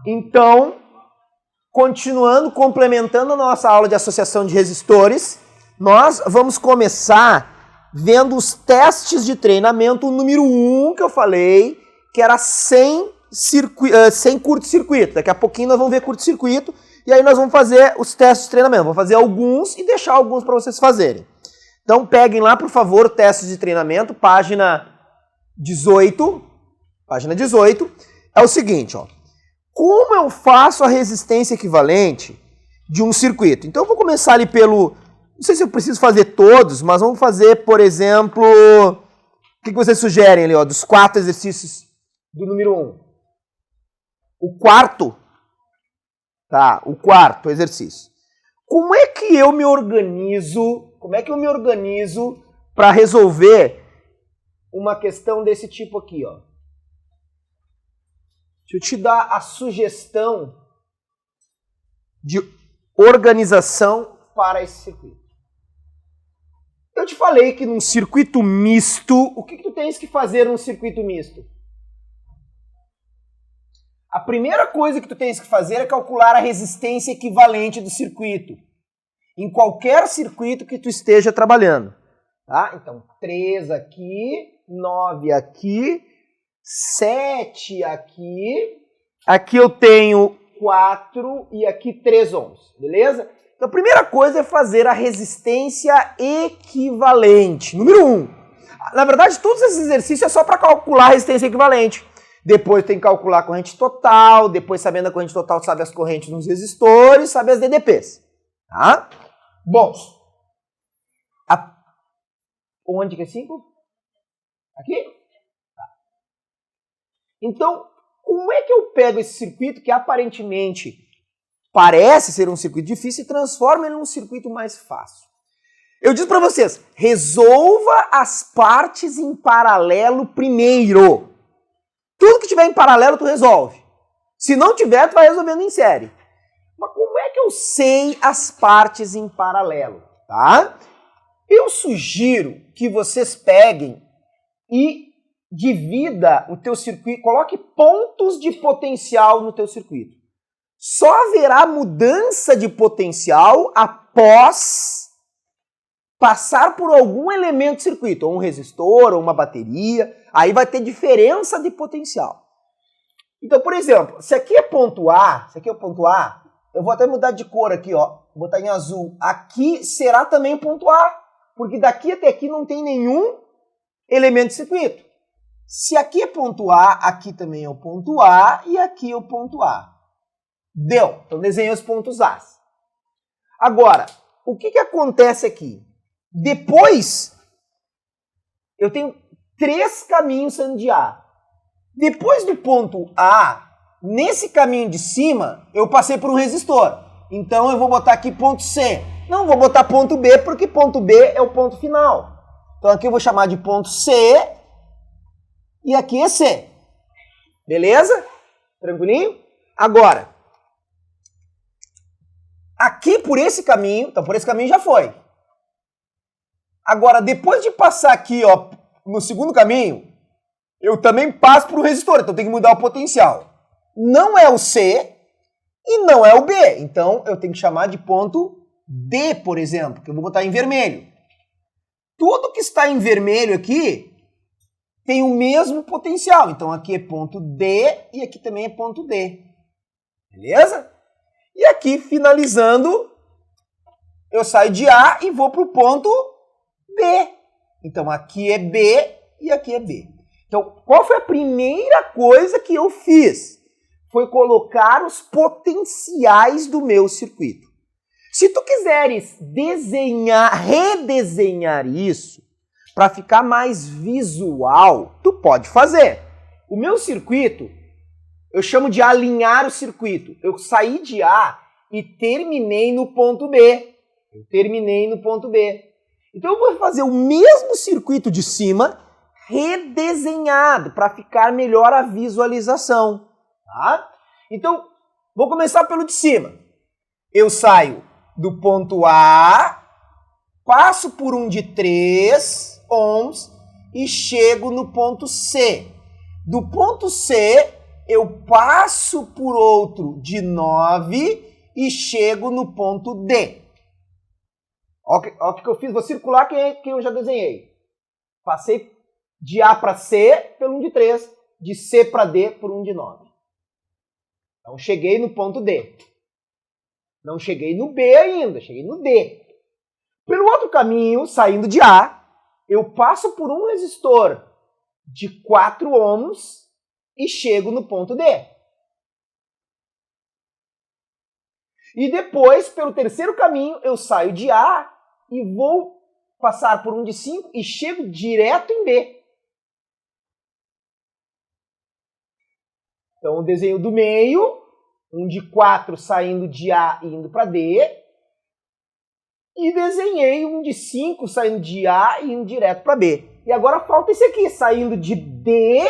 Então, continuando, complementando a nossa aula de associação de resistores, nós vamos começar vendo os testes de treinamento, o número 1 que eu falei, que era sem curto-circuito. Daqui a pouquinho nós vamos ver curto-circuito e aí nós vamos fazer os testes de treinamento. Vou fazer alguns e deixar alguns para vocês fazerem. Então peguem lá, por favor, o teste de treinamento, página 18. Página 18 é o seguinte, ó. Como eu faço a resistência equivalente de um circuito? Então eu vou começar ali pelo... Não sei se eu preciso fazer todos, mas vamos fazer, por exemplo... O que vocês sugerem ali, ó, dos 4 exercícios do número 1? O quarto? Tá, o quarto exercício. Como é que eu me organizo para resolver uma questão desse tipo aqui, ó? Deixa eu te dar a sugestão de organização para esse circuito. Eu te falei que num circuito misto, o que tu tens que fazer num circuito misto? A primeira coisa que tu tens que fazer é calcular a resistência equivalente do circuito. Em qualquer circuito que tu esteja trabalhando. Tá? Então, 3 aqui, 9 aqui, 7 aqui. Aqui eu tenho 4 e aqui 3 ohms. Beleza? Então, a primeira coisa é fazer a resistência equivalente. Número 1. Na verdade, todos esses exercícios é só para calcular a resistência equivalente. Depois tem que calcular a corrente total. Depois, sabendo a corrente total, sabe as correntes nos resistores, sabe as DDPs. Tá? Bom. Onde que é 5? Aqui? Tá. Então, como é que eu pego esse circuito que aparentemente parece ser um circuito difícil e transforma ele num circuito mais fácil? Eu disse para vocês, resolva as partes em paralelo primeiro. Tudo que tiver em paralelo tu resolve. Se não tiver, tu vai resolvendo em série. Mas como é que eu sei as partes em paralelo? Tá? Eu sugiro que vocês peguem e divida o teu circuito, coloque pontos de potencial no teu circuito. Só haverá mudança de potencial após passar por algum elemento do circuito, ou um resistor, ou uma bateria, aí vai ter diferença de potencial. Então, por exemplo, se aqui é ponto A, eu vou até mudar de cor aqui, ó, vou botar em azul. Aqui será também o ponto A, porque daqui até aqui não tem nenhum elemento de circuito. Se aqui é ponto A, aqui também é o ponto A e aqui é o ponto A. Deu. Então desenhei os pontos A. Agora, o que acontece aqui? Depois, eu tenho 3 caminhos saindo de A. Depois do ponto A, nesse caminho de cima, eu passei por um resistor. Então eu vou botar aqui ponto C. Não vou botar ponto B, porque ponto B é o ponto final. Então aqui eu vou chamar de ponto C e aqui é C. Beleza? Tranquilinho? Agora, aqui por esse caminho, então por esse caminho já foi. Agora, depois de passar aqui, ó, no segundo caminho, eu também passo por um resistor, então eu tenho que mudar o potencial. Não é o C e não é o B, então eu tenho que chamar de ponto D, por exemplo, que eu vou botar em vermelho. Tudo que está em vermelho aqui tem o mesmo potencial. Então aqui é ponto D e aqui também é ponto D. Beleza? E aqui, finalizando, eu saio de A e vou para o ponto B. Então aqui é B e aqui é B. Então, qual foi a primeira coisa que eu fiz? Foi colocar os potenciais do meu circuito. Se tu quiseres redesenhar isso para ficar mais visual, tu pode fazer. O meu circuito, eu chamo de alinhar o circuito. Eu saí de A e terminei no ponto B. Então eu vou fazer o mesmo circuito de cima redesenhado para ficar melhor a visualização. Tá? Então, vou começar pelo de cima. Eu saio do ponto A, passo por um de 3 ohms e chego no ponto C. Do ponto C, eu passo por outro de 9 e chego no ponto D. Olha o que eu fiz, vou circular quem eu já desenhei. Passei de A para C pelo 1 de 3, de C para D por 1 de 9. Então cheguei no ponto D. Não cheguei no B ainda, cheguei no D. Pelo outro caminho, saindo de A, eu passo por um resistor de 4 ohms e chego no ponto D. E depois, pelo terceiro caminho, eu saio de A e vou passar por um de 5 e chego direto em B. Então, o desenho do meio, um de 4 saindo de A e indo para D. E desenhei um de 5 saindo de A e indo direto para B. E agora falta esse aqui, saindo de D,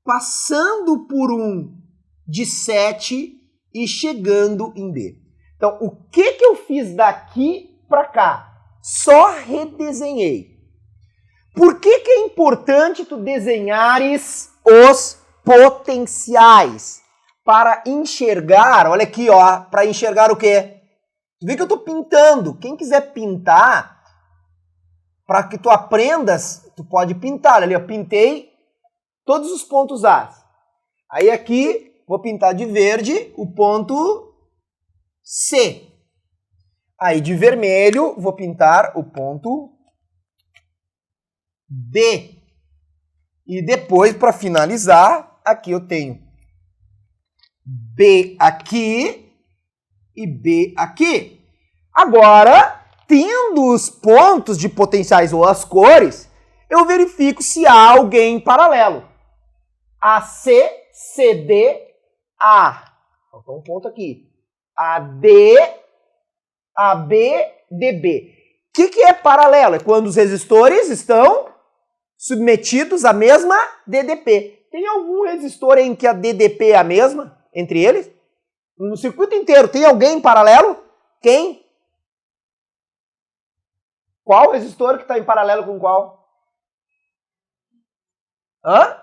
passando por um de 7 e chegando em B. Então, o que eu fiz daqui para cá? Só redesenhei. Por que é importante tu desenhares os potenciais? Para enxergar, olha aqui, ó, para enxergar o quê? Tu vê que eu estou pintando. Quem quiser pintar, para que tu aprendas, tu pode pintar. Ali eu pintei todos os pontos A. Aí aqui, vou pintar de verde o ponto C. Aí de vermelho, vou pintar o ponto D. E depois, para finalizar, aqui eu tenho B aqui e B aqui. Agora, tendo os pontos de potenciais ou as cores, eu verifico se há alguém em paralelo. AC, CD, A. Faltou um ponto aqui. AD, AB, DB. O que é paralelo? É quando os resistores estão submetidos à mesma DDP. Tem algum resistor em que a DDP é a mesma entre eles? No circuito inteiro, tem alguém em paralelo? Quem? Qual resistor que está em paralelo com qual? Hã?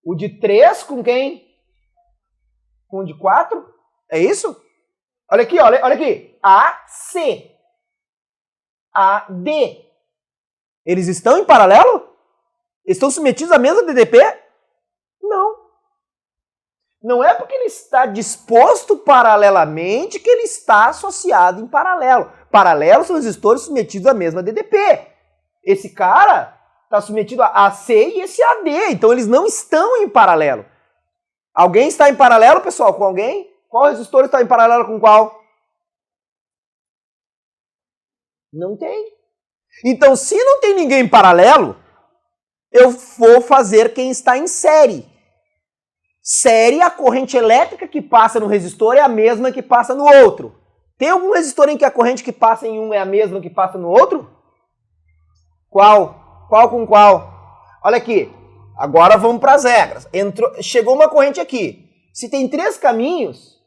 O de 3 com quem? Com o de 4? É isso? Olha aqui, olha aqui. AC. AD. Eles estão em paralelo? Estão submetidos à mesma DDP? Não. Não é porque ele está disposto paralelamente que ele está associado em paralelo. Paralelos são resistores submetidos à mesma DDP. Esse cara está submetido a AC e esse AD, então eles não estão em paralelo. Alguém está em paralelo, pessoal, com alguém? Qual resistor está em paralelo com qual? Não tem. Então, se não tem ninguém em paralelo, eu vou fazer quem está em série. Série, a corrente elétrica que passa no resistor é a mesma que passa no outro. Tem algum resistor em que a corrente que passa em um é a mesma que passa no outro? Qual? Qual com qual? Olha aqui. Agora vamos para as regras. Chegou uma corrente aqui. Se tem 3 caminhos,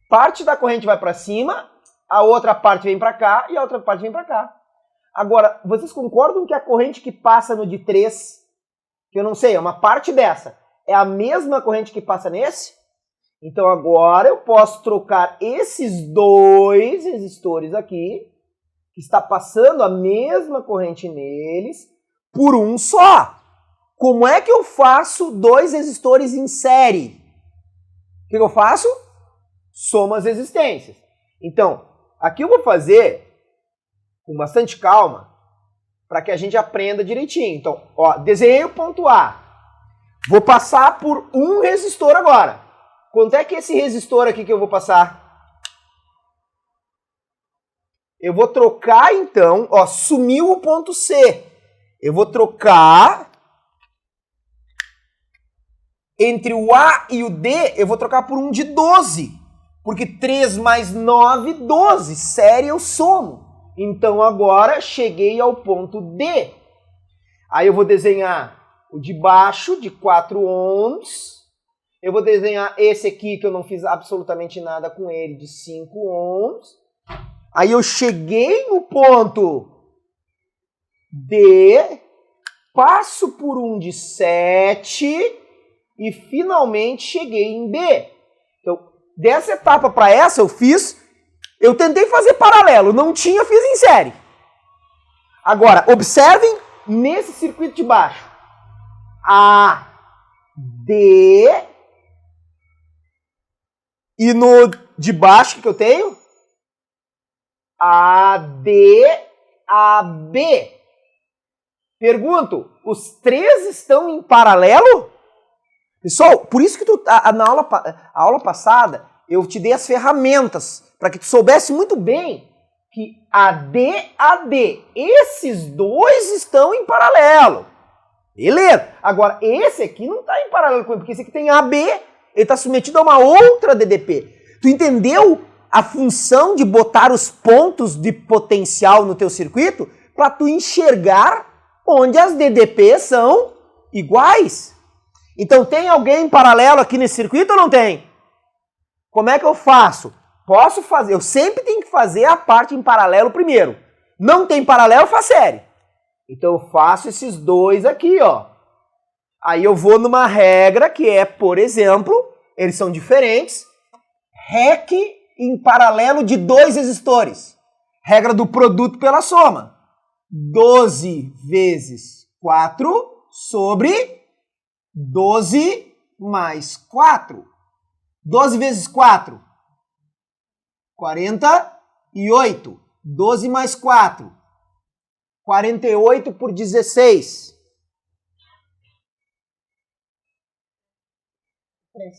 parte da corrente vai para cima, a outra parte vem para cá e a outra parte vem para cá. Agora, vocês concordam que a corrente que passa no de 3, que eu não sei, é uma parte dessa, é a mesma corrente que passa nesse? Então agora eu posso trocar esses 2 resistores aqui, que está passando a mesma corrente neles, por um só. Como é que eu faço 2 resistores em série? O que eu faço? Somo as resistências. Então, aqui eu vou fazer com bastante calma, para que a gente aprenda direitinho. Então, ó, desenhei o ponto A. Vou passar por um resistor agora. Quanto é que esse resistor aqui que eu vou passar? Eu vou trocar, então, ó, sumiu o ponto C. Eu vou trocar entre o A e o D, eu vou trocar por um de 12. Porque 3 mais 9, 12. Série eu somo. Então agora cheguei ao ponto D. Aí eu vou desenhar o de baixo, de 4 ohms. Eu vou desenhar esse aqui, que eu não fiz absolutamente nada com ele, de 5 ohms. Aí eu cheguei no ponto D. passo por um de 7 e finalmente cheguei em B. Então, dessa etapa para essa eu tentei fazer paralelo, não tinha, fiz em série. Agora, observem nesse circuito de baixo. A, D, e no de baixo, o que eu tenho? A, D, A, B. Pergunto, os três estão em paralelo? Pessoal, por isso que na aula passada eu te dei as ferramentas para que tu soubesse muito bem que AD, esses dois estão em paralelo. Beleza. Agora, esse aqui não está em paralelo com ele, porque esse aqui tem AB, ele está submetido a uma outra DDP. Tu entendeu a função de botar os pontos de potencial no teu circuito para tu enxergar onde as DDPs são iguais? Então, tem alguém em paralelo aqui nesse circuito ou não tem? Como é que eu faço? Posso fazer, eu sempre tenho que fazer a parte em paralelo primeiro. Não tem paralelo, faz série. Então eu faço esses dois aqui, ó. Aí eu vou numa regra que é, por exemplo, eles são diferentes. REC em paralelo de dois resistores. Regra do produto pela soma. 12 vezes 4 sobre 12 mais 4. 12 vezes 4, 48. 12 mais 4, 48 por 16. 3.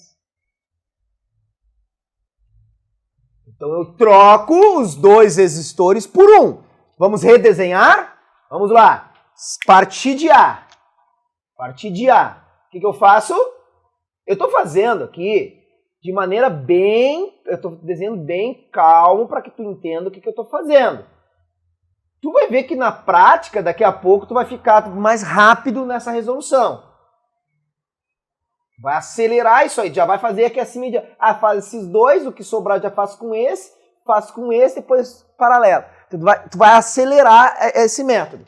Então eu troco os dois resistores por um. Vamos redesenhar? Vamos lá. Partir de A. Partir de A. O que eu faço? Eu estou fazendo aqui de maneira bem... Eu estou desenhando bem calmo para que tu entenda o que eu estou fazendo. Tu vai ver que na prática, daqui a pouco, tu vai ficar mais rápido nessa resolução. Vai acelerar isso aí, já vai fazer aqui assim, faz esses dois, o que sobrar já faço com esse, depois paralelo. Tu vai acelerar esse método.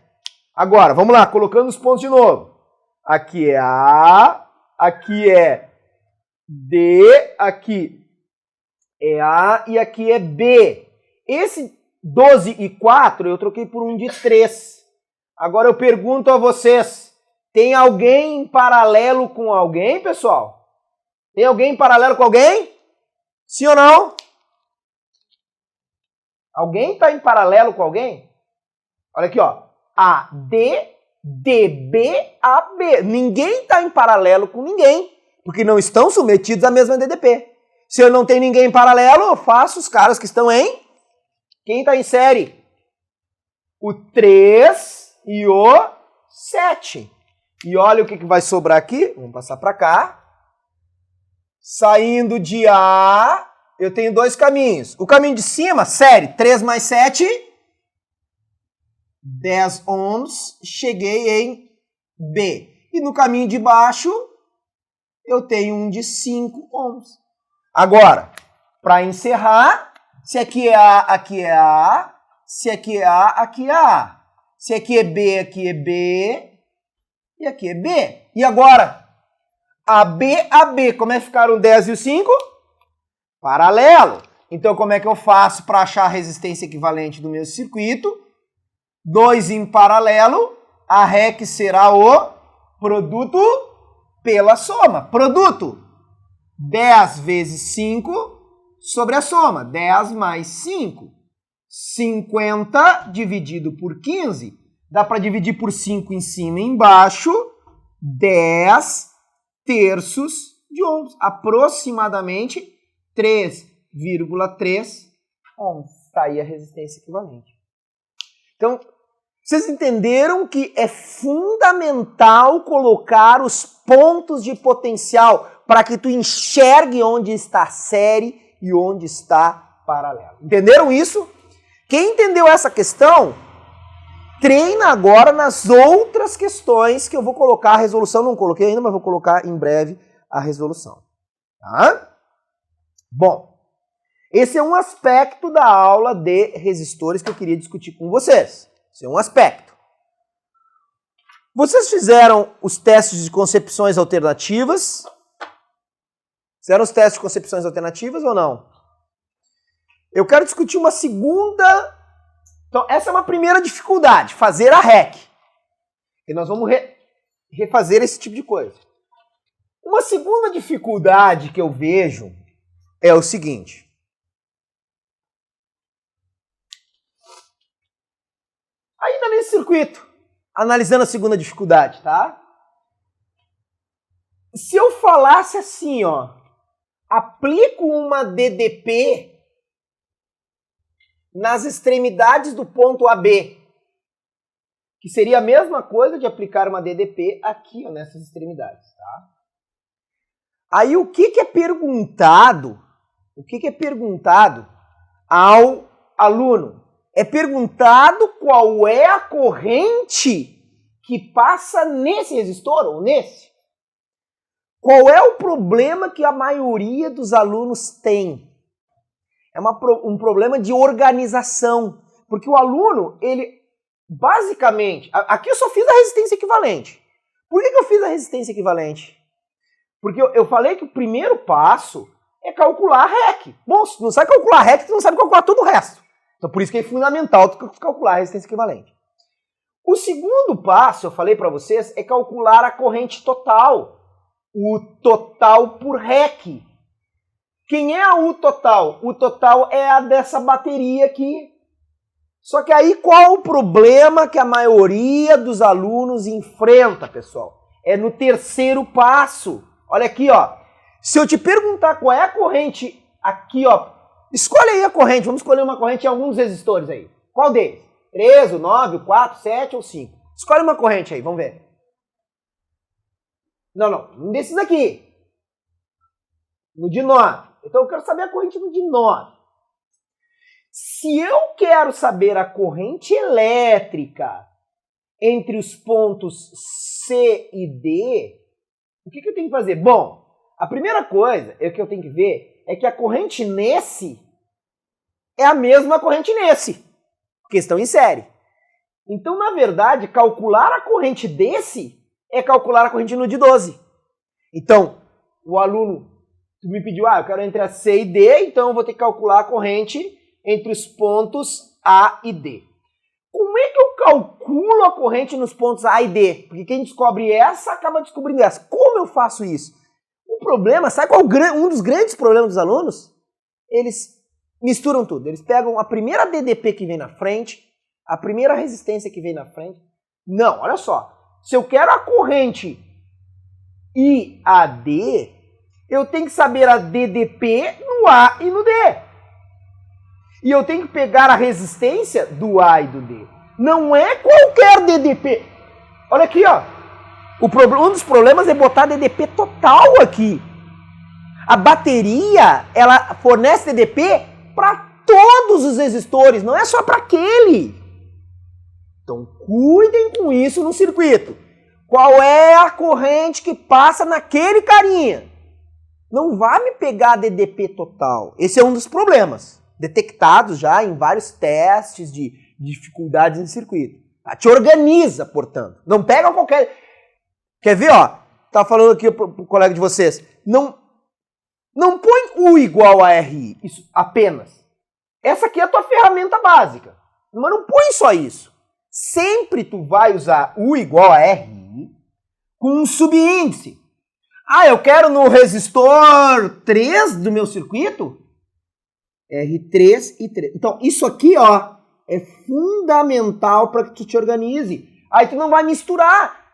Agora, vamos lá, colocando os pontos de novo. Aqui é A, aqui é D, aqui é A e aqui é B. Esse 12 e 4 eu troquei por um de 3. Agora eu pergunto a vocês, tem alguém em paralelo com alguém, pessoal? Tem alguém em paralelo com alguém? Sim ou não? Alguém está em paralelo com alguém? Olha aqui, ó. AD, DB, AB. Ninguém está em paralelo com ninguém, porque não estão submetidos à mesma DDP. Se eu não tenho ninguém em paralelo, eu faço os caras que estão em... Quem está em série? O 3 e o 7. E olha o que vai sobrar aqui. Vamos passar para cá. Saindo de A, eu tenho dois caminhos. O caminho de cima, série, 3 mais 7, 10 ohms, cheguei em B. E no caminho de baixo, eu tenho um de 5 ohms. Agora, para encerrar, se aqui é A, aqui é A. Se aqui é A, aqui é A. Se aqui é B, aqui é B. E aqui é B. E agora? AB, como é que ficaram o 10 e o 5? Paralelo. Então, como é que eu faço para achar a resistência equivalente do meu circuito? 2 em paralelo, a REC será o produto pela soma. Produto. 10 vezes 5 sobre a soma. 10 mais 5. 50 dividido por 15. Dá para dividir por 5 em cima e embaixo. 10 terços de ohms. Aproximadamente 3,3 ohms. Está aí a resistência equivalente. Então, vocês entenderam que é fundamental colocar os pontos de potencial para que tu enxergue onde está série e onde está paralelo. Entenderam isso? Quem entendeu essa questão, treina agora nas outras questões que eu vou colocar a resolução. Não coloquei ainda, mas vou colocar em breve a resolução. Tá? Bom, esse é um aspecto da aula de resistores que eu queria discutir com vocês. Esse é um aspecto. Vocês fizeram os testes de concepções alternativas? Fizeram os testes de concepções alternativas ou não? Eu quero discutir uma segunda... Então, essa é uma primeira dificuldade, fazer a REC. E nós vamos refazer esse tipo de coisa. Uma segunda dificuldade que eu vejo é o seguinte. Ainda nesse circuito, analisando a segunda dificuldade, tá? Se eu falasse assim, ó, aplico uma DDP nas extremidades do ponto AB, que seria a mesma coisa de aplicar uma DDP aqui, ó, nessas extremidades, tá? Aí o que é perguntado? O que é perguntado ao aluno? É perguntado qual é a corrente que passa nesse resistor ou nesse. Qual é o problema que a maioria dos alunos tem? É um problema de organização. Porque o aluno, ele basicamente... Aqui eu só fiz a resistência equivalente. Por que eu fiz a resistência equivalente? Porque eu falei que o primeiro passo é calcular a REC. Bom, se tu não sabe calcular a REC, tu não sabe calcular todo o resto. Então por isso que é fundamental tu calcular a resistência equivalente. O segundo passo, eu falei para vocês, é calcular a corrente total. O total por REC. Quem é a U total? O total é a dessa bateria aqui. Só que aí qual o problema que a maioria dos alunos enfrenta, pessoal? É no terceiro passo. Olha aqui, ó. Se eu te perguntar qual é a corrente aqui, ó. Escolhe aí a corrente. Vamos escolher uma corrente em alguns resistores aí. Qual deles? 3, o 9, o 4, 7 ou 5? Escolhe uma corrente aí, vamos ver. Não. Um desses aqui. No de 9. Então eu quero saber a corrente no de 9. Se eu quero saber a corrente elétrica entre os pontos C e D, o que eu tenho que fazer? Bom, a primeira coisa que eu tenho que ver é que a corrente nesse é a mesma corrente nesse, porque estão em série. Então, na verdade, calcular a corrente desse é calcular a corrente no de 12. Então, o aluno me pediu, eu quero entre a C e D, então eu vou ter que calcular a corrente entre os pontos A e D. Como é que eu calculo a corrente nos pontos A e D? Porque quem descobre essa, acaba descobrindo essa. Como eu faço isso? O problema, sabe qual é um dos grandes problemas dos alunos? Eles misturam tudo. Eles pegam a primeira DDP que vem na frente, a primeira resistência que vem na frente. Não, olha só. Se eu quero a corrente IAD, eu tenho que saber a DDP no A e no D. E eu tenho que pegar a resistência do A e do D. Não é qualquer DDP. Olha aqui, ó. Um dos problemas é botar DDP total aqui. A bateria, ela fornece DDP para todos os resistores, não é só para aquele. Então, cuidem com isso no circuito. Qual é a corrente que passa naquele carinha? Não vai me pegar a DDP total. Esse é um dos problemas, detectados já em vários testes de dificuldades em circuito. Tá? Te organiza, portanto. Não pega qualquer... Quer ver, ó? Tá falando aqui pro colega de vocês. Não põe U igual a RI, isso apenas. Essa aqui é a tua ferramenta básica. Mas não põe só isso. Sempre tu vai usar U igual a RI com um subíndice. Eu quero no resistor 3 do meu circuito R3 e 3. Então, isso aqui, ó, é fundamental para que tu te organize. Aí tu não vai misturar,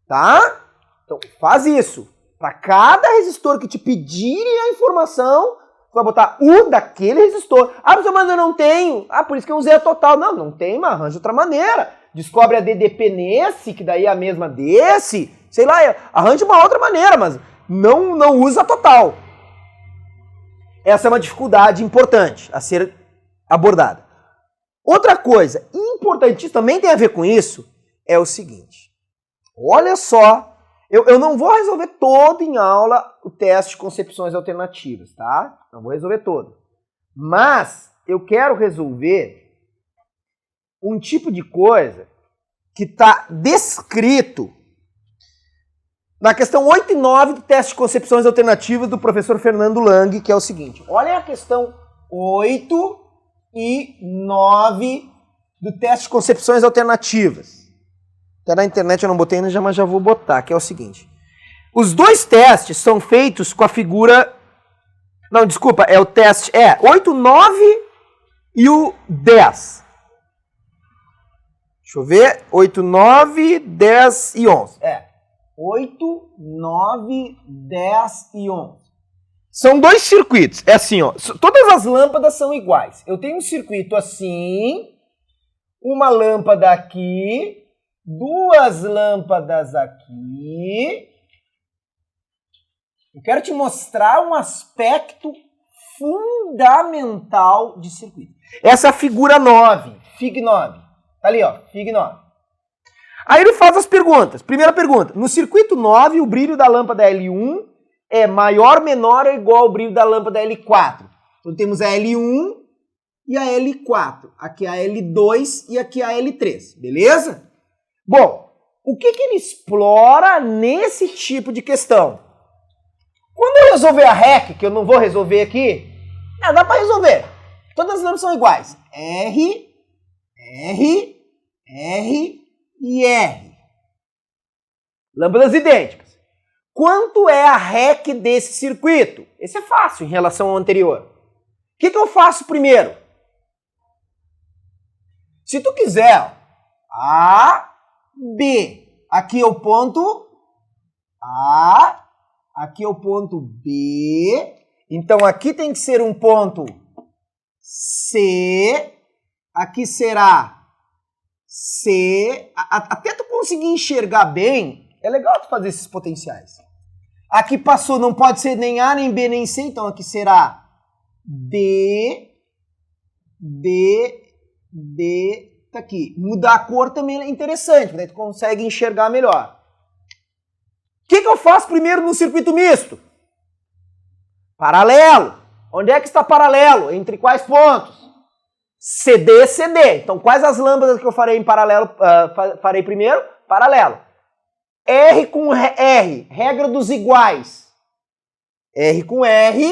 tá? Então, faz isso. Para cada resistor que te pedirem a informação, tu vai botar U daquele resistor. Mas eu não tenho. Por isso que eu usei a total. Não tem, mas arranja outra maneira. Descobre a DDP nesse, que daí é a mesma desse. Sei lá, arranja uma outra maneira, mas não usa a total. Essa é uma dificuldade importante a ser abordada. Outra coisa importantíssima, também tem a ver com isso, é o seguinte. Olha só, eu não vou resolver todo em aula o teste de concepções alternativas, tá? Não vou resolver todo. Mas eu quero resolver um tipo de coisa que está descrito na questão 8 e 9 do teste de concepções alternativas do professor Fernando Lang, que é o seguinte. Olha a questão 8 e 9 do teste de concepções alternativas. Até na internet eu não botei ainda, mas já vou botar, que é o seguinte. Os dois testes são feitos com a figura... Não, desculpa, é o teste... 8, 9 e o 10. Deixa eu ver. 8, 9, 10 e 11. 8, 9, 10 e 11. São dois circuitos. É assim, ó. Todas as lâmpadas são iguais. Eu tenho um circuito assim, uma lâmpada aqui, duas lâmpadas aqui. Eu quero te mostrar um aspecto fundamental de circuito. Essa é a figura 9, Fig 9. Tá ali, ó, Fig 9. Aí ele faz as perguntas. Primeira pergunta. No circuito 9, o brilho da lâmpada L1 é maior, menor ou igual ao brilho da lâmpada L4. Então temos a L1 e a L4. Aqui a L2 e aqui a L3. Beleza? Bom, o que ele explora nesse tipo de questão? Quando eu resolver a REC, que eu não vou resolver aqui, dá para resolver. Todas as lâmpadas são iguais. R, R, R e R. Lâmpadas idênticas. Quanto é a REC desse circuito? Esse é fácil em relação ao anterior. O que eu faço primeiro? Se tu quiser, A, B. Aqui é o ponto A. Aqui é o ponto B, então aqui tem que ser um ponto C, aqui será C, até tu conseguir enxergar bem, é legal tu fazer esses potenciais. Aqui passou, não pode ser nem A, nem B, nem C, então aqui será D, D, D, tá aqui. Mudar a cor também é interessante, daí tu consegue enxergar melhor. O que eu faço primeiro no circuito misto? Paralelo. Onde é que está paralelo? Entre quais pontos? CD, CD. Então, quais as lâmpadas que eu farei em paralelo? Farei primeiro? Paralelo. R com R. Regra dos iguais. R com R.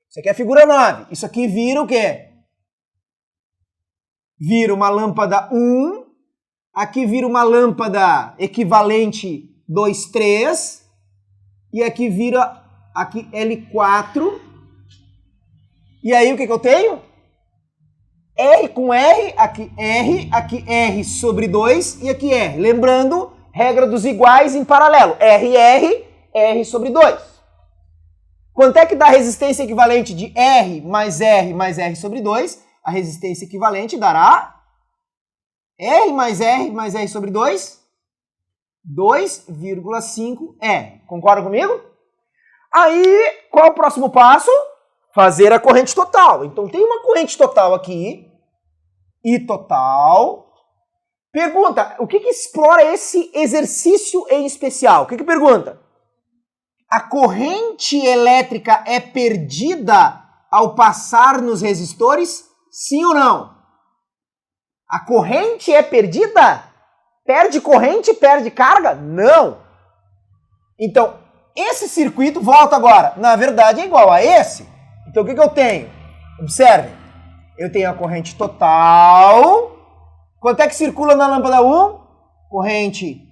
Isso aqui é a figura 9. Isso aqui vira o quê? Vira uma lâmpada 1. Aqui vira uma lâmpada equivalente 2, 3, e aqui vira aqui L4, e aí o que eu tenho? R com R, aqui R sobre 2, e aqui R. Lembrando, regra dos iguais em paralelo, R sobre 2. Quanto é que dá a resistência equivalente de R mais R sobre 2? A resistência equivalente dará R mais R sobre 2, 2,5 R. Concorda comigo? Aí, qual é o próximo passo? Fazer a corrente total. Então, tem uma corrente total aqui. I total. Pergunta, o que explora esse exercício em especial? O que pergunta? A corrente elétrica é perdida ao passar nos resistores? Sim ou não? A corrente é perdida? Perde corrente, perde carga? Não. Então, esse circuito, volta agora, na verdade é igual a esse. Então, o que eu tenho? Observem. Eu tenho a corrente total. Quanto é que circula na lâmpada 1? Corrente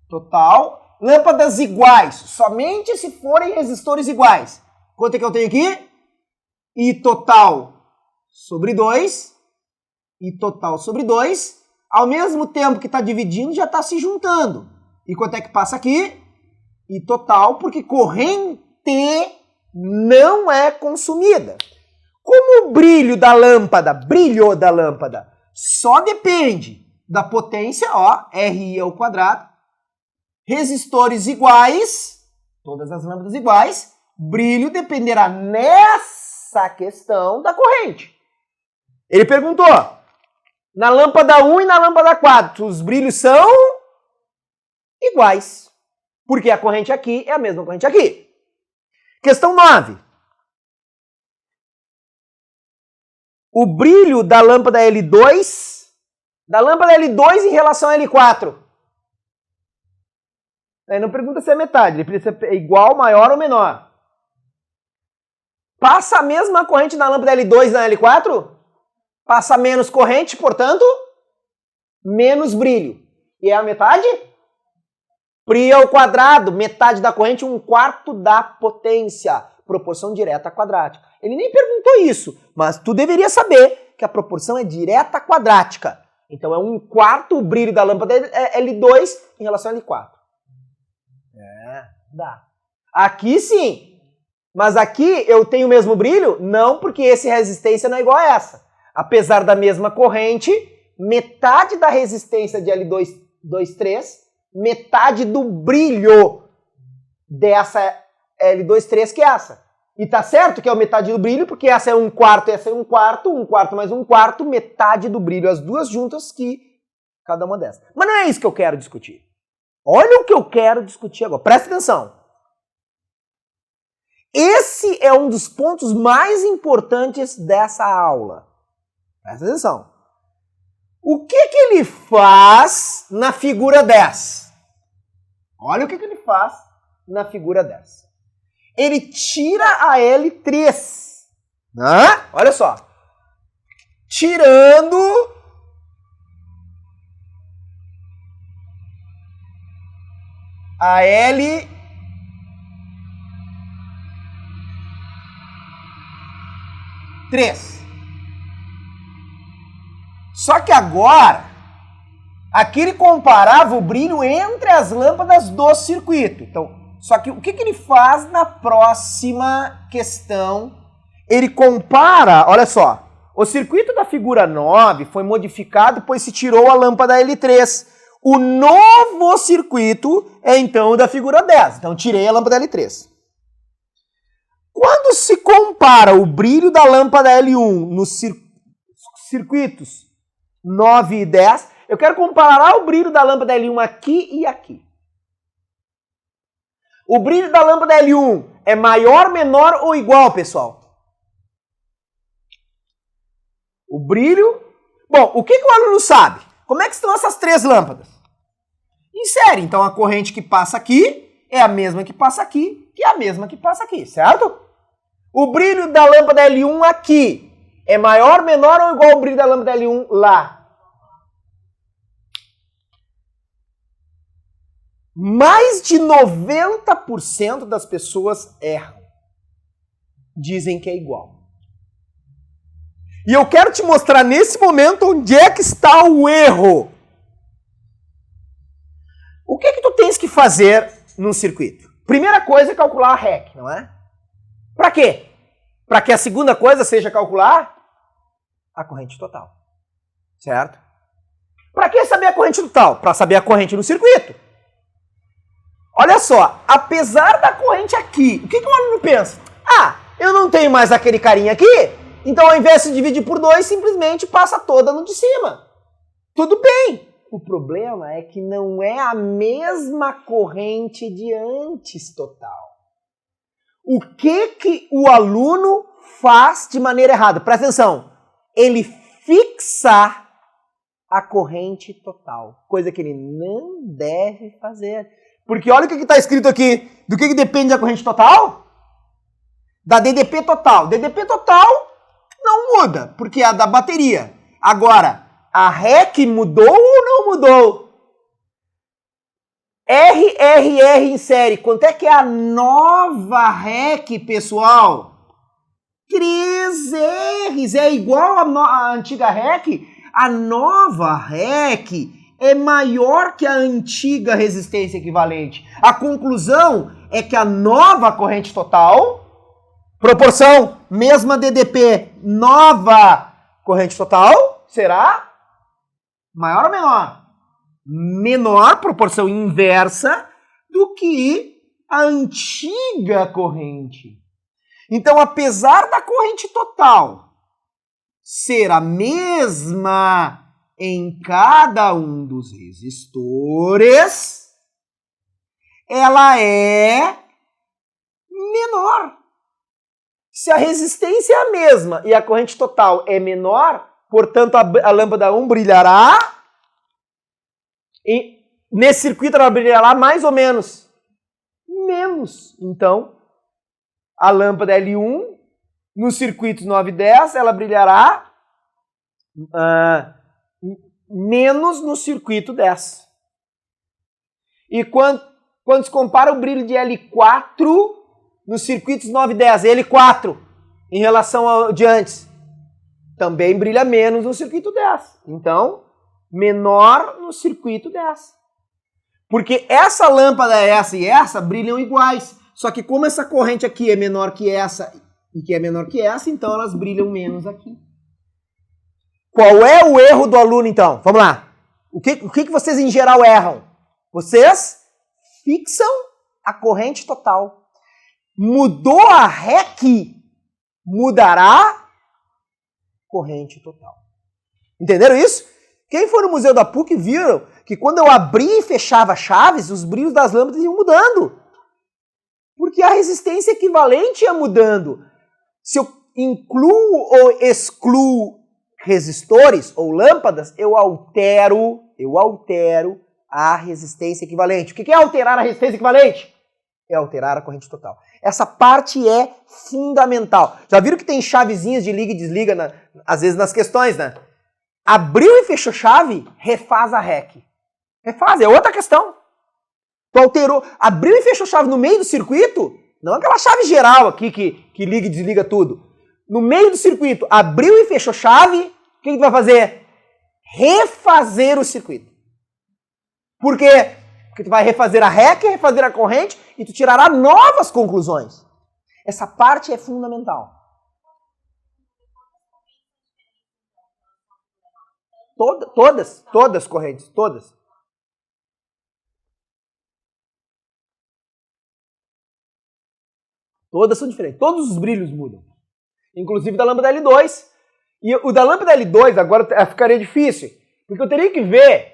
total. Lâmpadas iguais, somente se forem resistores iguais. Quanto é que eu tenho aqui? I total sobre 2. I total sobre 2. Ao mesmo tempo que está dividindo, já está se juntando. E quanto é que passa aqui? I total, porque corrente não é consumida. Como o brilho da lâmpada, só depende da potência, ó, RI ao quadrado, resistores iguais, todas as lâmpadas iguais, brilho dependerá nessa questão da corrente. Ele perguntou, na lâmpada 1 e na lâmpada 4, os brilhos são iguais, porque a corrente aqui é a mesma corrente aqui. Questão 9. O brilho da lâmpada L2 da lâmpada L2 em relação a L4? Aí não pergunta se é metade, ele precisa ser igual, maior ou menor. Passa a mesma corrente na lâmpada L2 na L4? Passa menos corrente, portanto, menos brilho. E é a metade? Π ao quadrado, metade da corrente, 1/4 da potência. Proporção direta quadrática. Ele nem perguntou isso, mas tu deveria saber que a proporção é direta quadrática. Então é 1/4 o brilho da lâmpada L2 em relação a L4. Dá. Aqui sim. Mas aqui eu tenho o mesmo brilho? Não, porque essa resistência não é igual a essa. Apesar da mesma corrente, metade da resistência de L2,3, metade do brilho dessa L2,3 que é essa. E tá certo que é a metade do brilho, porque essa é 1/4 e essa é 1/4, 1/4 mais 1/4, metade do brilho, as duas juntas que cada uma dessas. Mas não é isso que eu quero discutir. Olha o que eu quero discutir agora. Presta atenção. Esse é um dos pontos mais importantes dessa aula. Presta atenção. O que ele faz na figura 10? Olha o que ele faz na figura 10. Ele tira a L3. Olha só. Tirando a L3. Só que agora, aqui ele comparava o brilho entre as lâmpadas do circuito. Então, só que o que ele faz na próxima questão? Ele compara, olha só, o circuito da figura 9 foi modificado, pois se tirou a lâmpada L3. O novo circuito é então o da figura 10. Então, tirei a lâmpada L3. Quando se compara o brilho da lâmpada L1 nos circuitos 9 e 10, eu quero comparar o brilho da lâmpada L1 aqui e aqui. O brilho da lâmpada L1 é maior, menor ou igual, pessoal? O brilho... Bom, o que o aluno sabe? Como é que estão essas três lâmpadas? Em série. Então, a corrente que passa aqui é a mesma que passa aqui, que é a mesma que passa aqui, certo? O brilho da lâmpada L1 aqui é maior, menor ou igual ao brilho da lâmpada L1 lá? Mais de 90% das pessoas erram. Dizem que é igual. E eu quero te mostrar nesse momento onde é que está o erro. O que tu tens que fazer num circuito? Primeira coisa é calcular a REC, não é? Para quê? Para que a segunda coisa seja calcular a corrente total. Certo? Para que saber a corrente total? Para saber a corrente no circuito. Olha só, apesar da corrente aqui, o que o aluno pensa? Ah, eu não tenho mais aquele carinha aqui, então ao invés de dividir por 2, simplesmente passa toda no de cima. Tudo bem. O problema é que não é a mesma corrente de antes total. O que o aluno faz de maneira errada? Presta atenção. Ele fixa a corrente total, coisa que ele não deve fazer. Porque olha o que está escrito aqui. Do que depende a corrente total? Da DDP total. DDP total não muda, porque é a da bateria. Agora, a REC mudou ou não mudou? RRR em série. Quanto é que é a nova REC, pessoal? 3 Rs. É igual à antiga REC? A nova REC é maior que a antiga resistência equivalente. A conclusão é que a nova corrente total, proporção mesma DDP, nova corrente total, será maior ou menor? Menor, proporção inversa, do que a antiga corrente. Então, apesar da corrente total ser a mesma em cada um dos resistores, ela é menor. Se a resistência é a mesma e a corrente total é menor, portanto a lâmpada 1 brilhará E nesse circuito ela brilhará mais ou menos? Menos. Então, a lâmpada L1, nos circuitos 9 e 10, ela brilhará menos no circuito 10. E quando se compara o brilho de L4 nos circuitos 9 e 10, L4 em relação ao de antes, também brilha menos no circuito 10. Então, menor no circuito 10. Porque essa lâmpada, essa e essa, brilham iguais. Só que como essa corrente aqui é menor que essa e que é menor que essa, então elas brilham menos aqui. Qual é o erro do aluno, então? Vamos lá. O que vocês, em geral, erram? Vocês fixam a corrente total. Mudou a REC, mudará corrente total. Entenderam isso? Quem for no Museu da PUC viram que quando eu abria e fechava chaves, os brilhos das lâmpadas iam mudando. Porque a resistência equivalente ia mudando. Se eu incluo ou excluo resistores ou lâmpadas, eu altero a resistência equivalente. O que é alterar a resistência equivalente? É alterar a corrente total. Essa parte é fundamental. Já viram que tem chavezinhas de liga e desliga, às vezes nas questões, né? Abriu e fechou chave, refaz a REC. Refaz, é outra questão. Tu alterou, abriu e fechou chave no meio do circuito, não aquela chave geral aqui que liga e desliga tudo. No meio do circuito, abriu e fechou chave, o que tu vai fazer? Refazer o circuito. Por quê? Porque tu vai refazer a REC, refazer a corrente e tu tirará novas conclusões. Essa parte é fundamental. Todas correntes, todas. Todas são diferentes. Todos os brilhos mudam. Inclusive da lâmpada L2. E o da lâmpada L2 agora ficaria difícil. Porque eu teria que ver.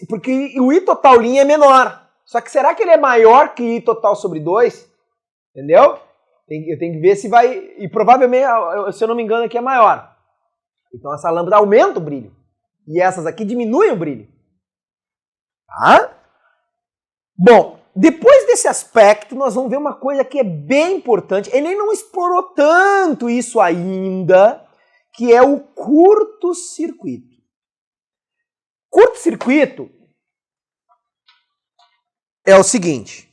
Porque o I total linha é menor. Só que será que ele é maior que I total sobre 2? Entendeu? Eu tenho que ver se vai... E provavelmente, se eu não me engano, aqui é maior. Então essa lâmpada aumenta o brilho. E essas aqui diminuem o brilho. Tá? Bom, depois desse aspecto, nós vamos ver uma coisa que é bem importante. Ele não explorou tanto isso ainda, que é o curto-circuito. Curto-circuito é o seguinte.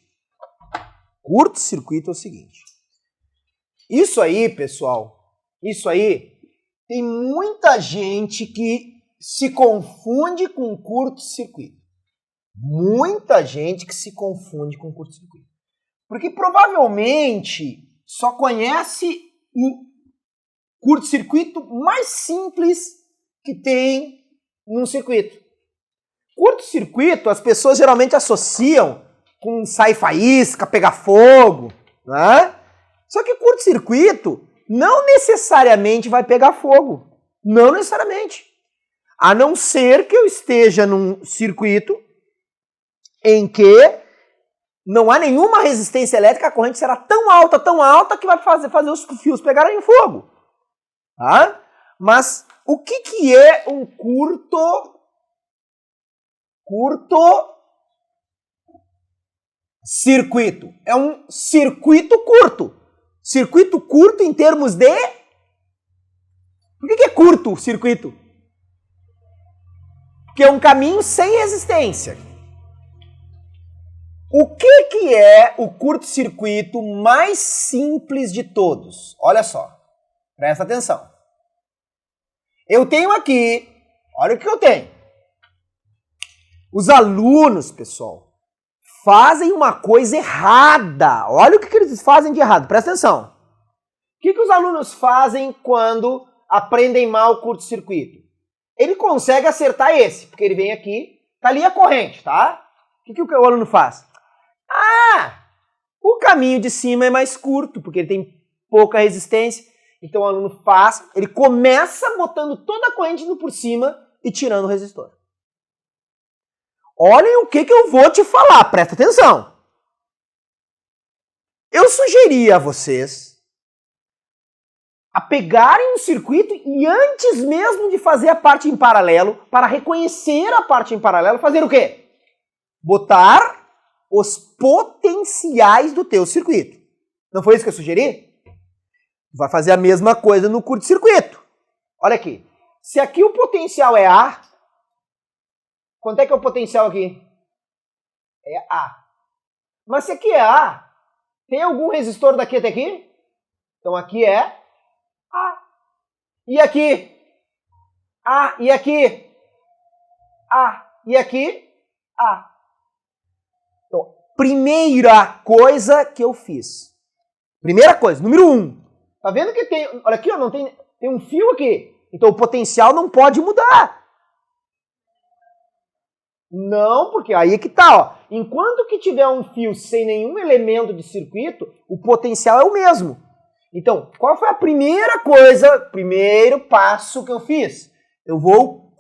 Curto-circuito é o seguinte. Isso aí, pessoal, isso aí, tem muita gente que se confunde com curto-circuito. Muita gente que se confunde com curto-circuito. Porque provavelmente só conhece o curto-circuito mais simples que tem num circuito. Curto-circuito as pessoas geralmente associam com sair faísca, pegar fogo, né? Só que curto-circuito não necessariamente vai pegar fogo. Não necessariamente. A não ser que eu esteja num circuito em que não há nenhuma resistência elétrica, a corrente será tão alta que vai fazer os fios pegarem fogo. Tá? Mas o que é um curto-circuito? É um circuito curto. Circuito curto em termos de... Por que é curto o circuito? Porque é um caminho sem resistência. O que é o curto-circuito mais simples de todos? Olha só, presta atenção. Eu tenho aqui, olha o que eu tenho. Os alunos, pessoal, fazem uma coisa errada. Olha o que eles fazem de errado, presta atenção. O que os alunos fazem quando aprendem mal o curto-circuito? Ele consegue acertar esse, porque ele vem aqui, tá ali a corrente, tá? O que o aluno faz? O caminho de cima é mais curto, porque ele tem pouca resistência. Então o aluno faz, ele começa botando toda a corrente indo por cima e tirando o resistor. Olhem o que eu vou te falar, presta atenção. Eu sugeri a vocês a pegarem um circuito e antes mesmo de fazer a parte em paralelo, para reconhecer a parte em paralelo, fazer o quê? Botar os potenciais do teu circuito. Não foi isso que eu sugeri? Vai fazer a mesma coisa no curto-circuito. Olha aqui. Se aqui o potencial é A, quanto é que é o potencial aqui? É A. Mas se aqui é A, tem algum resistor daqui até aqui? Então aqui é A. E aqui? A. E aqui? A. E aqui? A. Então, primeira coisa que eu fiz. Primeira coisa, número 1. Tá vendo que tem... Olha aqui, ó, não tem um fio aqui. Então o potencial não pode mudar. Não, porque aí é que tá, ó. Enquanto que tiver um fio sem nenhum elemento de circuito, o potencial é o mesmo. Então, qual foi a primeira coisa, primeiro passo que eu fiz? Eu vou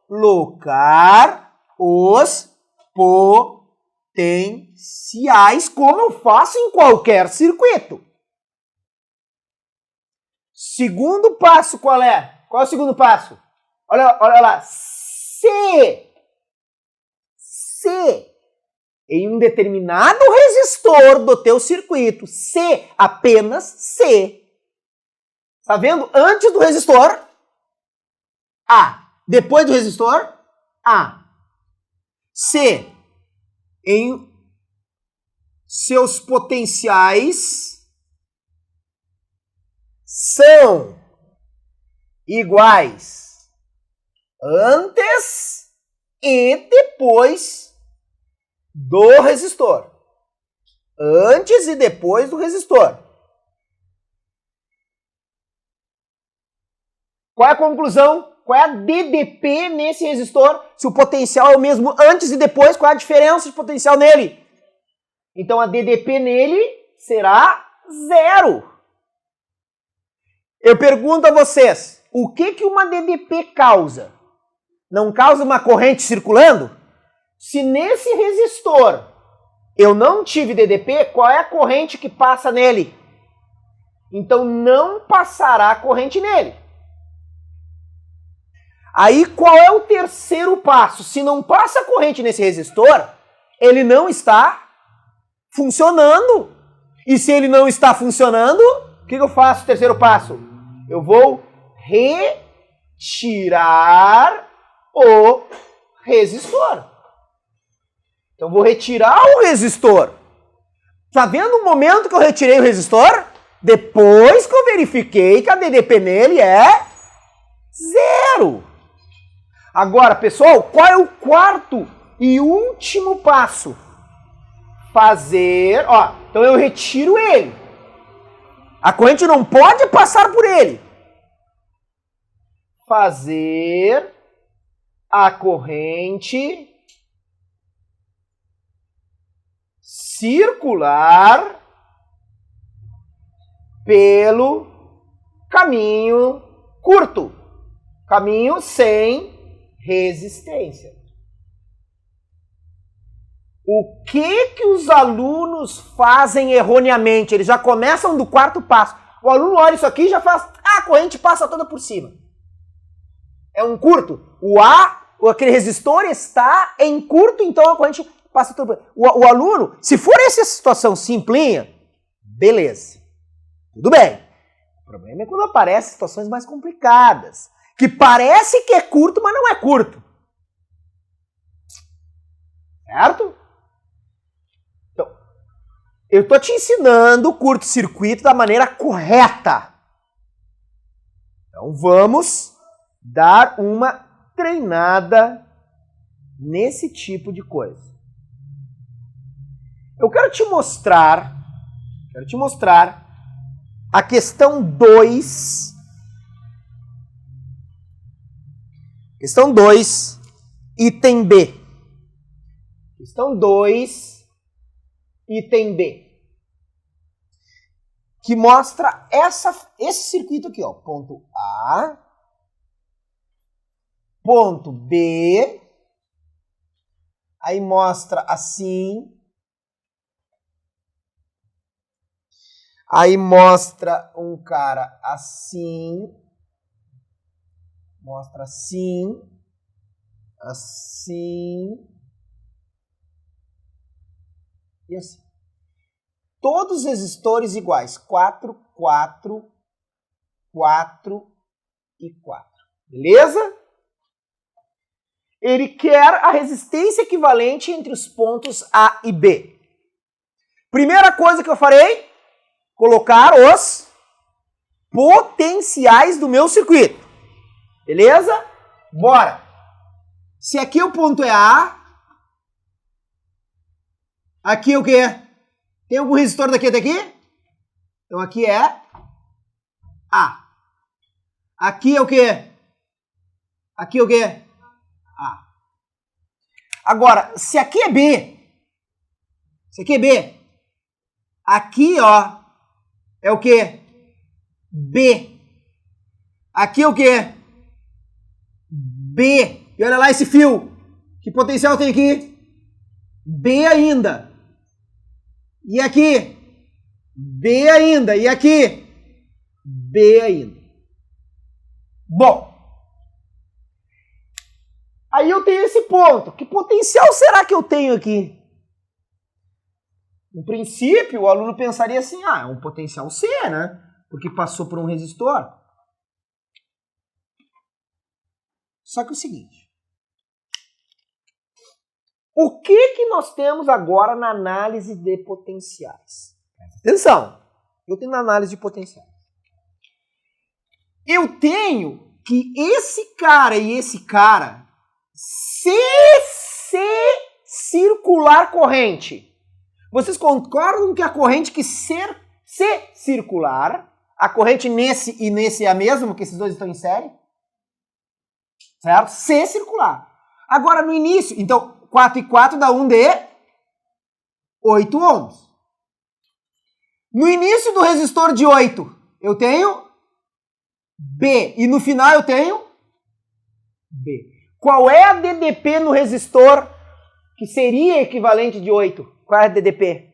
colocar os potenciais, como eu faço em qualquer circuito. Segundo passo, qual é? Qual é o segundo passo? Olha lá. Se em um determinado resistor do teu circuito, se, apenas se, tá vendo? Antes do resistor, A. Depois do resistor, A. Se em seus potenciais são iguais antes e depois do resistor. Antes e depois do resistor. Qual é a conclusão? Qual é a DDP nesse resistor? Se o potencial é o mesmo antes e depois, qual é a diferença de potencial nele? Então a DDP nele será 0. Eu pergunto a vocês, o que uma DDP causa? Não causa uma corrente circulando? Se nesse resistor eu não tive DDP, qual é a corrente que passa nele? Então não passará corrente nele. Aí qual é o terceiro passo? Se não passa corrente nesse resistor, ele não está funcionando. E se ele não está funcionando, o que eu faço? Terceiro passo. Eu vou retirar o resistor. Então vou retirar o resistor. Tá vendo o momento que eu retirei o resistor? Depois que eu verifiquei que a DDP nele é 0. Agora, pessoal, qual é o quarto e último passo? Fazer, ó, então eu retiro ele. A corrente não pode passar por ele. Fazer a corrente circular pelo caminho curto. Caminho sem resistência. O que os alunos fazem erroneamente? Eles já começam do quarto passo. O aluno olha isso aqui e já faz, a corrente passa toda por cima. É um curto. Aquele resistor está em curto, então a corrente passa toda por cima. O aluno, se for essa situação simplinha, beleza. Tudo bem. O problema é quando aparecem situações mais complicadas. Que parece que é curto, mas não é curto. Certo? Então, eu estou te ensinando o curto-circuito da maneira correta. Então vamos dar uma treinada nesse tipo de coisa. Eu quero te mostrar a questão 2. Questão 2, item B. Questão 2, item B. Que mostra esse circuito aqui, ó. Ponto A, ponto B. Aí mostra assim. Aí mostra um cara assim. Mostra assim. Assim. E assim. Todos os resistores iguais. 4, 4, 4 e 4. Beleza? Ele quer a resistência equivalente entre os pontos A e B. Primeira coisa que eu farei, colocar os potenciais do meu circuito. Beleza? Bora! Se aqui o ponto é A, aqui o quê? Tem algum resistor daqui até aqui? Então aqui é A. Aqui é o quê? Aqui é o quê? A. Agora, se aqui é B, se aqui é B, aqui, ó, é o quê? B. Aqui é o quê? B. E olha lá esse fio. Que potencial tem aqui? B ainda. E aqui? B ainda. E aqui? B ainda. Bom. Aí eu tenho esse ponto. Que potencial será que eu tenho aqui? No princípio, o aluno pensaria assim, é um potencial C, né? Porque passou por um resistor. Só que é o seguinte. O que nós temos agora na análise de potenciais? Atenção! Eu tenho na análise de potenciais. Eu tenho que esse cara e esse cara, se circular corrente. Vocês concordam que a corrente que se circular, a corrente nesse e nesse é a mesma, porque esses dois estão em série? Certo? Se circular. Agora no início, então 4 e 4 dá 1 de 8 ohms. No início do resistor de 8, eu tenho B. E no final eu tenho B. Qual é a DDP no resistor que seria equivalente de 8? Qual é a DDP?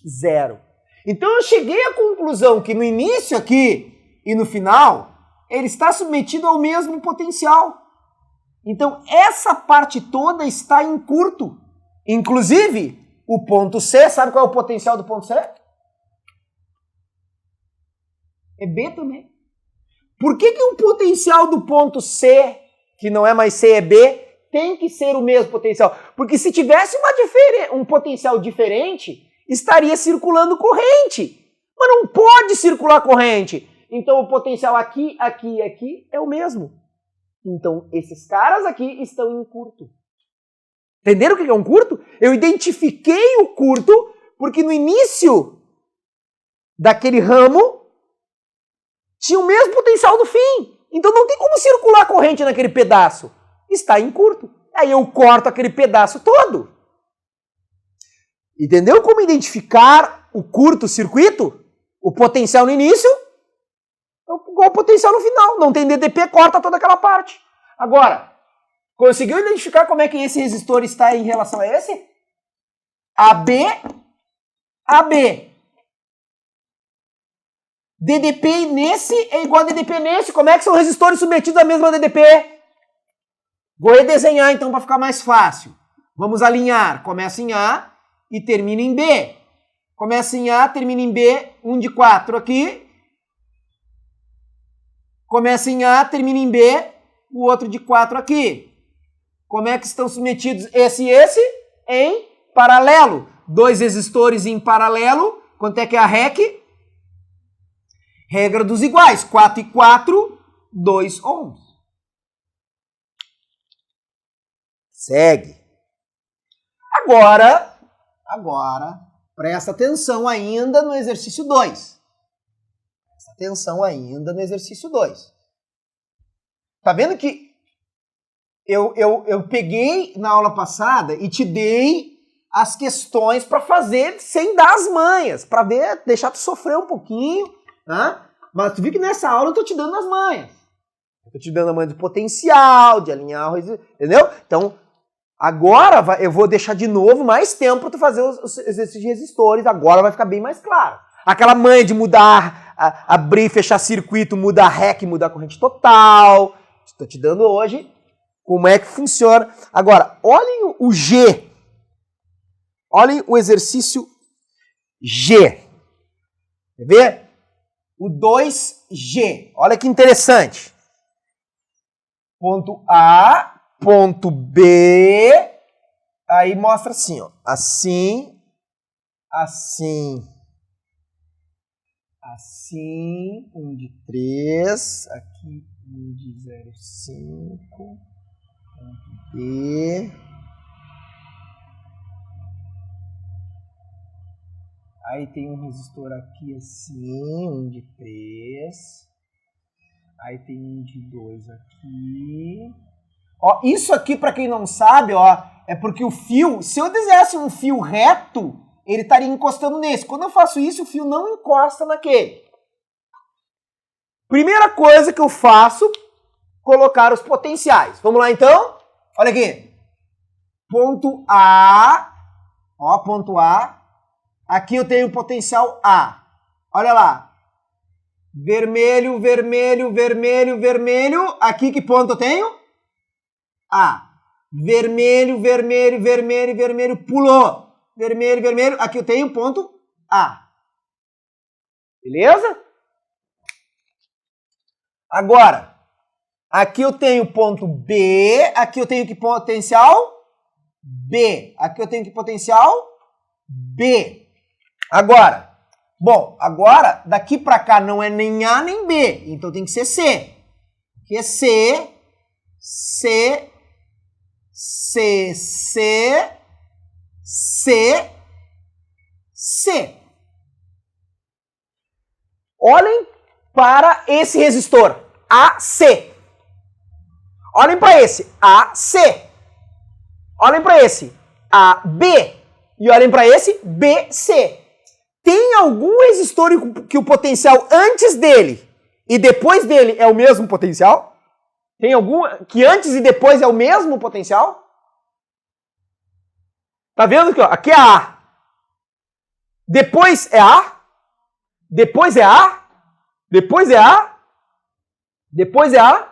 0. Então eu cheguei à conclusão que no início aqui e no final, ele está submetido ao mesmo potencial. Então essa parte toda está em curto. Inclusive, o ponto C, sabe qual é o potencial do ponto C? É B também. Por que o potencial do ponto C, que não é mais C, é B, tem que ser o mesmo potencial? Porque se tivesse um potencial diferente, estaria circulando corrente. Mas não pode circular corrente. Então o potencial aqui, aqui e aqui é o mesmo. Então esses caras aqui estão em curto. Entenderam o que é um curto? Eu identifiquei o curto porque no início daquele ramo tinha o mesmo potencial do fim. Então não tem como circular corrente naquele pedaço. Está em curto. Aí eu corto aquele pedaço todo. Entendeu como identificar o curto-circuito? O potencial no início igual o potencial no final. Não tem DDP, corta toda aquela parte. Agora, conseguiu identificar como é que esse resistor está em relação a esse? AB, AB. DDP nesse é igual a DDP nesse. Como é que são resistores submetidos à mesma DDP? Vou redesenhar então para ficar mais fácil. Vamos alinhar. Começa em A e termina em B. Começa em A, termina em B, 1 de 4 aqui. Começa em A, termina em B, o outro de 4 aqui. Como é que estão submetidos esse e esse? Em paralelo. 2 resistores em paralelo. Quanto é que é a REC? Regra dos iguais. 4 e 4, 2 ohms. Segue. Agora, presta atenção ainda no exercício 2. Presta atenção ainda no exercício 2. Tá vendo que eu peguei na aula passada e te dei as questões para fazer sem dar as manhas, para deixar tu sofrer um pouquinho, né? Mas tu viu que nessa aula eu tô te dando as manhas. Eu tô te dando a manha de potencial, de alinhar, entendeu? Então, agora eu vou deixar de novo mais tempo para tu fazer os exercícios de resistores, agora vai ficar bem mais claro. aquela manha de mudar, abrir e fechar circuito, mudar REC, mudar a corrente total. Estou te dando hoje como é que funciona. Agora, olhem o G. Olhem o exercício G. Quer ver? O 2G. Olha que interessante. Ponto A, ponto B. Aí mostra assim, ó. Assim, assim, assim. 1 de 3. Aqui 1 de 0,5. Ponto B. Aí tem um resistor aqui assim, 1 de 3. Aí tem 1 de 2 aqui. Ó, isso aqui, para quem não sabe, ó, é porque o fio, se eu fizesse um fio reto, ele estaria encostando nesse. Quando eu faço isso, o fio não encosta naquele. Primeira coisa que eu faço, colocar os potenciais. Vamos lá então? Olha aqui. Ponto A. Ó, ponto A. Aqui eu tenho o potencial A. Olha lá. Vermelho, vermelho, vermelho, vermelho. Aqui que ponto eu tenho? A. Vermelho, vermelho, vermelho, vermelho. Pulou. Vermelho, vermelho. Aqui eu tenho ponto A. Beleza? Agora, aqui eu tenho ponto B. Aqui eu tenho que potencial? B. Aqui eu tenho que potencial? B. Agora, bom, agora daqui para cá não é nem A nem B, então tem que ser C. Aqui é C, C, C, C, C, C. Olhem para esse resistor, AC. Olhem para esse, AC. Olhem para esse, AB. E olhem para esse, BC. Tem algum resistor que o potencial antes dele e depois dele é o mesmo potencial? Tem algum que antes e depois é o mesmo potencial? Tá vendo aqui, ó? Aqui é A. Depois é A. Depois é A. Depois é A. Depois é A.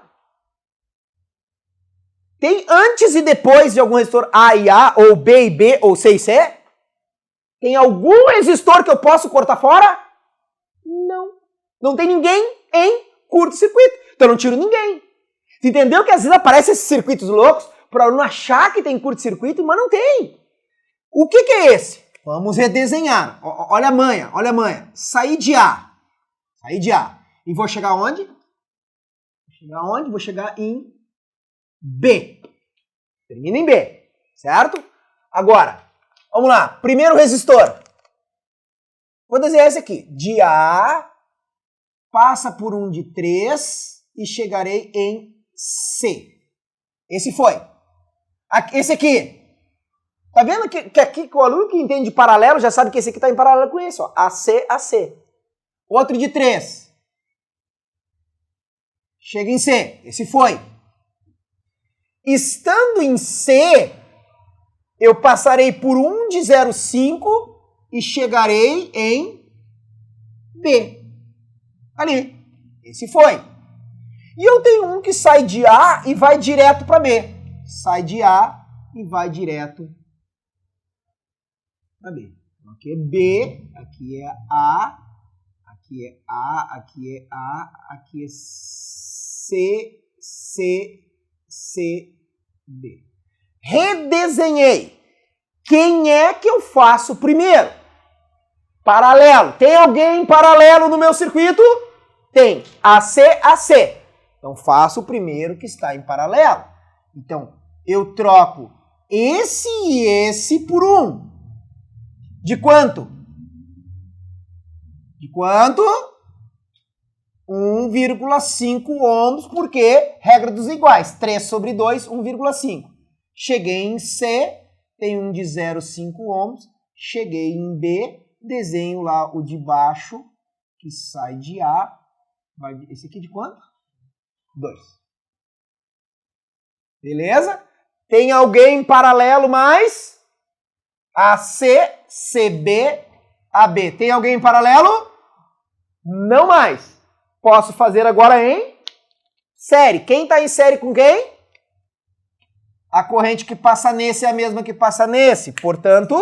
Tem antes e depois de algum resistor A e A, ou B e B, ou C e C? Tem algum resistor que eu posso cortar fora? Não. Não tem ninguém em curto-circuito. Então eu não tiro ninguém. Você entendeu que às vezes aparecem esses circuitos loucos para eu não achar que tem curto-circuito, mas não tem. O que é esse? Vamos redesenhar. Olha a manha, olha a manha. Sair de A. Sair de A. E vou chegar onde? Vou chegar onde? Vou chegar em B. Termina em B. Certo? Agora, vamos lá. Primeiro resistor. Vou desenhar esse aqui. De A, passa por 1 de 3 e chegarei em C. Esse foi. Esse aqui. Tá vendo que aqui o aluno que entende de paralelo já sabe que esse aqui está em paralelo com esse. Ó. AC, AC. Outro de 3. Chega em C. Esse foi. Estando em C, eu passarei por 1 de 0,5 e chegarei em B. Ali. Esse foi. E eu tenho um que sai de A e vai direto para B. Sai de A e vai direto para B. Aqui é B, aqui é A, aqui é A, aqui é A, aqui é C, C, C, B. Redesenhei. Quem é que eu faço primeiro? Paralelo. Tem alguém em paralelo no meu circuito? Tem. AC, AC. Então faço o primeiro que está em paralelo. Então eu troco esse e esse por 1. De quanto? De quanto? 1,5 ohms, porque regra dos iguais. 3 sobre 2, 1,5. Cheguei em C, tem um de 0,5 ohms. Cheguei em B, desenho lá o de baixo, que sai de A. Esse aqui de quanto? 2. Beleza? Tem alguém em paralelo mais? AC, CB, AB. Tem alguém em paralelo? Não mais. Posso fazer agora em série. Quem está em série com quem? A corrente que passa nesse é a mesma que passa nesse. Portanto,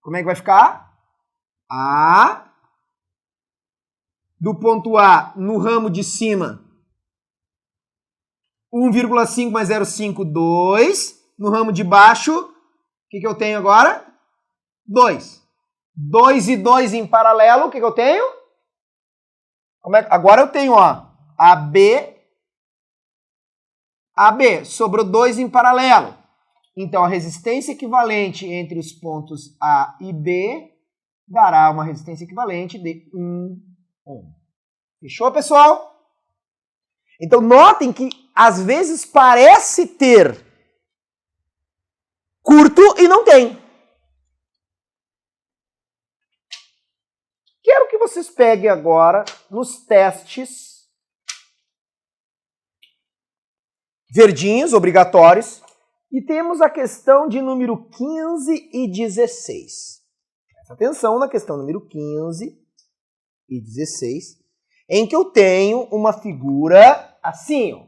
como é que vai ficar? A do ponto A no ramo de cima, 1,5 mais 0,5, 2. No ramo de baixo, o que eu tenho agora? 2. 2 e 2 em paralelo, o que eu tenho? Agora eu tenho, ó, AB, sobrou 2 em paralelo. Então, a resistência equivalente entre os pontos A e B dará uma resistência equivalente de 1 ohm. Fechou, pessoal? Então, notem que, às vezes, parece ter curto e não tem. Quero que vocês peguem agora nos testes verdinhos, obrigatórios, e temos a questão de número 15 e 16. Presta atenção na questão número 15 e 16, em que eu tenho uma figura assim, ó.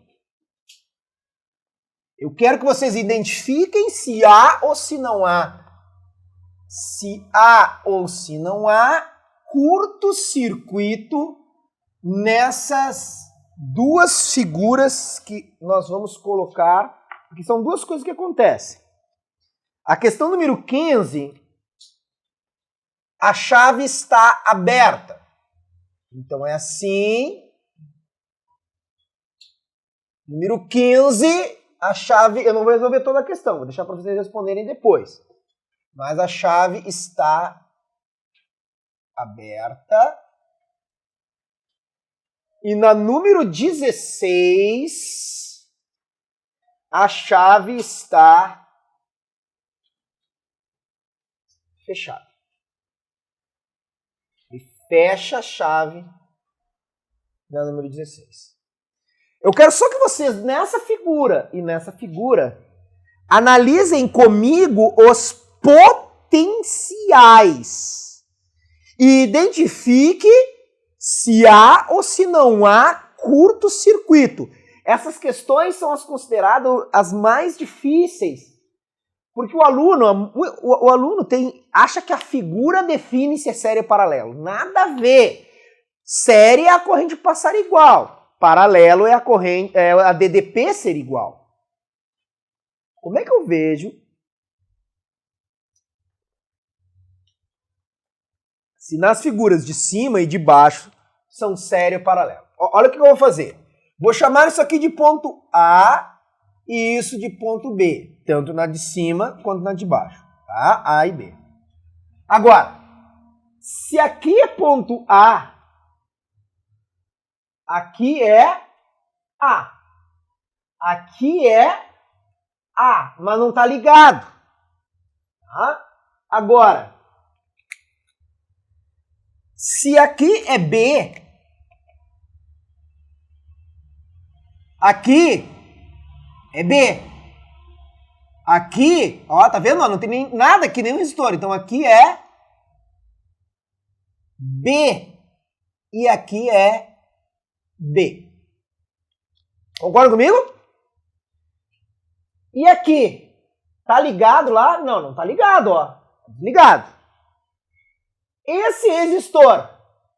Eu quero que vocês identifiquem se há ou se não há. Se há ou se não há curto-circuito nessas duas figuras que nós vamos colocar, porque são duas coisas que acontecem. A questão número 15, a chave está aberta. Então é assim. Número 15, a chave, eu não vou resolver toda a questão, vou deixar para vocês responderem depois. Mas a chave está aberta. E na número 16, a chave está fechada. E fecha a chave na número 16. Eu quero só que vocês, nessa figura e nessa figura, analisem comigo os potenciais e identifique se há ou se não há curto-circuito. Essas questões são as consideradas as mais difíceis, porque o aluno acha que a figura define se é série ou paralelo. Nada a ver. Série é a corrente passar igual. Paralelo é a corrente, a DDP ser igual. Como é que eu vejo se nas figuras de cima e de baixo são série ou paralelo? Olha o que eu vou fazer. Vou chamar isso aqui de ponto A e isso de ponto B, tanto na de cima quanto na de baixo, tá? A e B. Agora, se aqui é ponto A, aqui é A. Aqui é A, mas não está ligado. Tá? Agora, se aqui é B, aqui é B. Aqui, ó, tá vendo? Não tem nem nada aqui, nenhum resistor. Então aqui é B e aqui é B. Concorda comigo? E aqui? Tá ligado lá? Não, não tá ligado, ó. Desligado. Esse resistor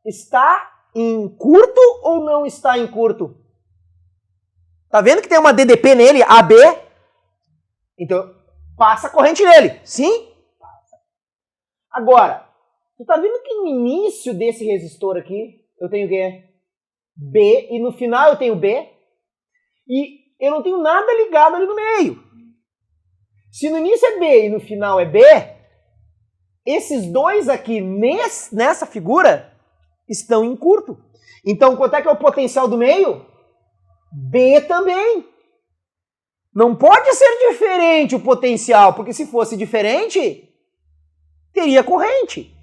está em curto ou não está em curto? Tá vendo que tem uma DDP nele, AB? Então, passa a corrente nele. Sim? Passa. Agora, tu tá vendo que no início desse resistor aqui, eu tenho o quê? B, e no final eu tenho B, e eu não tenho nada ligado ali no meio. Se no início é B e no final é B, esses dois aqui nessa figura estão em curto. Então, quanto é que é o potencial do meio? B também. Não pode ser diferente o potencial, porque se fosse diferente, teria corrente.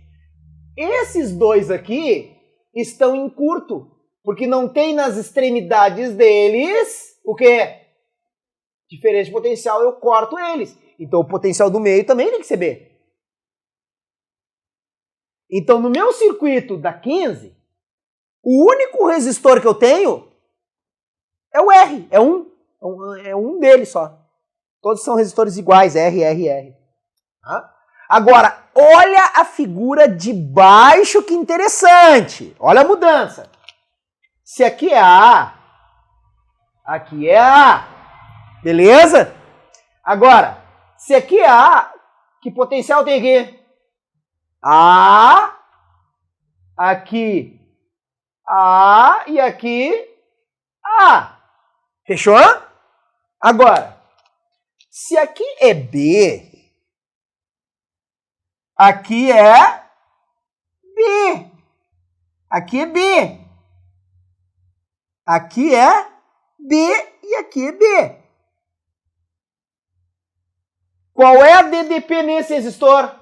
Esses dois aqui estão em curto, porque não tem nas extremidades deles o quê? Diferença de potencial, eu corto eles. Então o potencial do meio também tem que ser B. Então, no meu circuito da 15, o único resistor que eu tenho é o R, é um deles só. Todos são resistores iguais, R, R, R. Tá? Agora, olha a figura de baixo, que interessante. Olha a mudança. Se aqui é A, aqui é A. Beleza? Agora, se aqui é A, que potencial tem aqui? A, aqui A e aqui A. Fechou? Agora, se aqui é B, aqui é B. Aqui é B. Aqui é B e aqui é B. Qual é a DDP nesse resistor?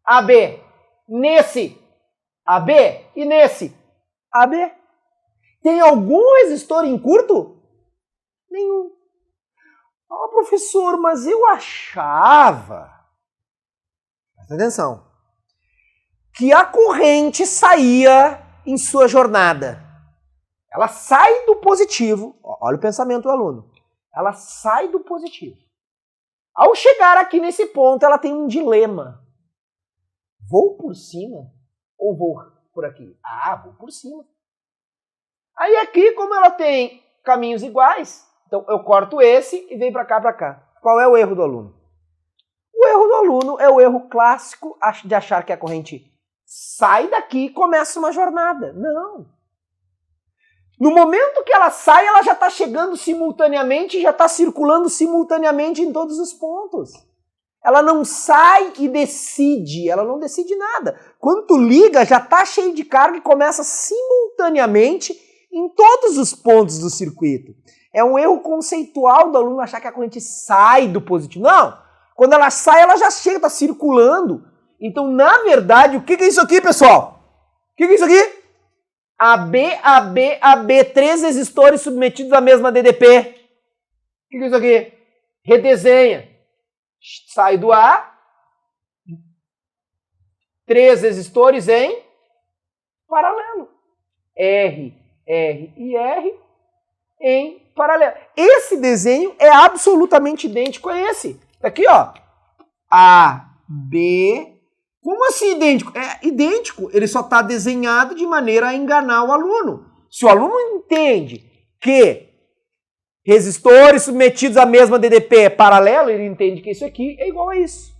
AB. Nesse, AB. E nesse, AB. Tem algum resistor em curto? Nenhum. Ah, professor, mas eu achava... Presta atenção. Que a corrente saía em sua jornada. Ela sai do positivo. Olha o pensamento do aluno. Ela sai do positivo. Ao chegar aqui nesse ponto, ela tem um dilema. Vou por cima ou vou por aqui? Ah, vou por cima. Aí aqui, como ela tem caminhos iguais, então eu corto esse e venho para cá, para cá. Qual é o erro do aluno? O erro do aluno é o erro clássico de achar que a corrente sai daqui e começa uma jornada. Não. No momento que ela sai, ela já está chegando simultaneamente, já está circulando simultaneamente em todos os pontos. Ela não sai e decide, ela não decide nada. Quando tu liga, já está cheio de carga e começa simultaneamente em todos os pontos do circuito. É um erro conceitual do aluno achar que a corrente sai do positivo. Não! Quando ela sai, ela já chega, está circulando. Então, na verdade, o que é isso aqui, pessoal? O que é isso aqui? AB, AB, AB, 3 resistores submetidos à mesma DDP. O que é isso aqui? Redesenha. Sai do A. 3 resistores em paralelo. R, R e R em paralelo. Esse desenho é absolutamente idêntico a esse. Aqui, ó. A, B... Como assim idêntico? É idêntico, ele só está desenhado de maneira a enganar o aluno. Se o aluno entende que resistores submetidos à mesma DDP é paralelo, ele entende que isso aqui é igual a isso.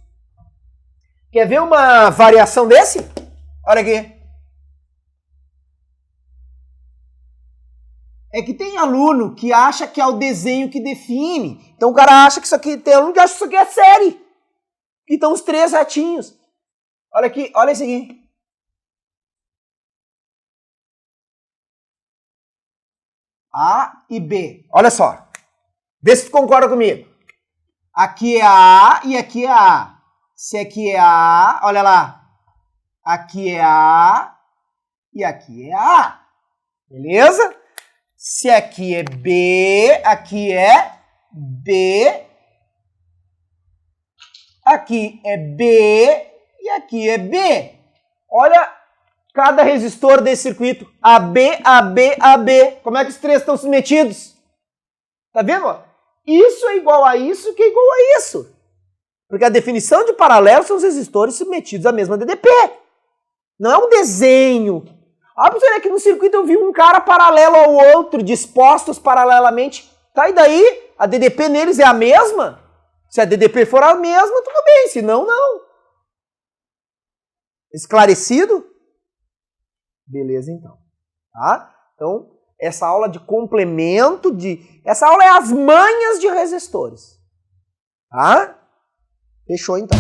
Quer ver uma variação desse? Olha aqui. É que tem aluno que acha que é o desenho que define. Então o cara acha que isso aqui, tem aluno que acha que isso aqui é série. Então os 3 retinhos. Olha aqui, olha esse aqui. A e B. Olha só. Vê se tu concorda comigo. Aqui é A e aqui é A. Se aqui é A, olha lá. Aqui é A e aqui é A. Beleza? Se aqui é B, aqui é B. Aqui é B. E aqui é B. Olha cada resistor desse circuito. AB, AB, AB. Como é que os 3 estão submetidos? Tá vendo? Isso é igual a isso que é igual a isso. Porque a definição de paralelo são os resistores submetidos à mesma DDP. Não é um desenho. Ah, você vê que no circuito eu vi um cara paralelo ao outro, dispostos paralelamente. Tá, e daí? A DDP neles é a mesma? Se a DDP for a mesma, tudo bem. Se não, não. Esclarecido? Beleza, então. Tá? Então, essa aula de complemento essa aula é as manhas de resistores. Tá? Fechou, então.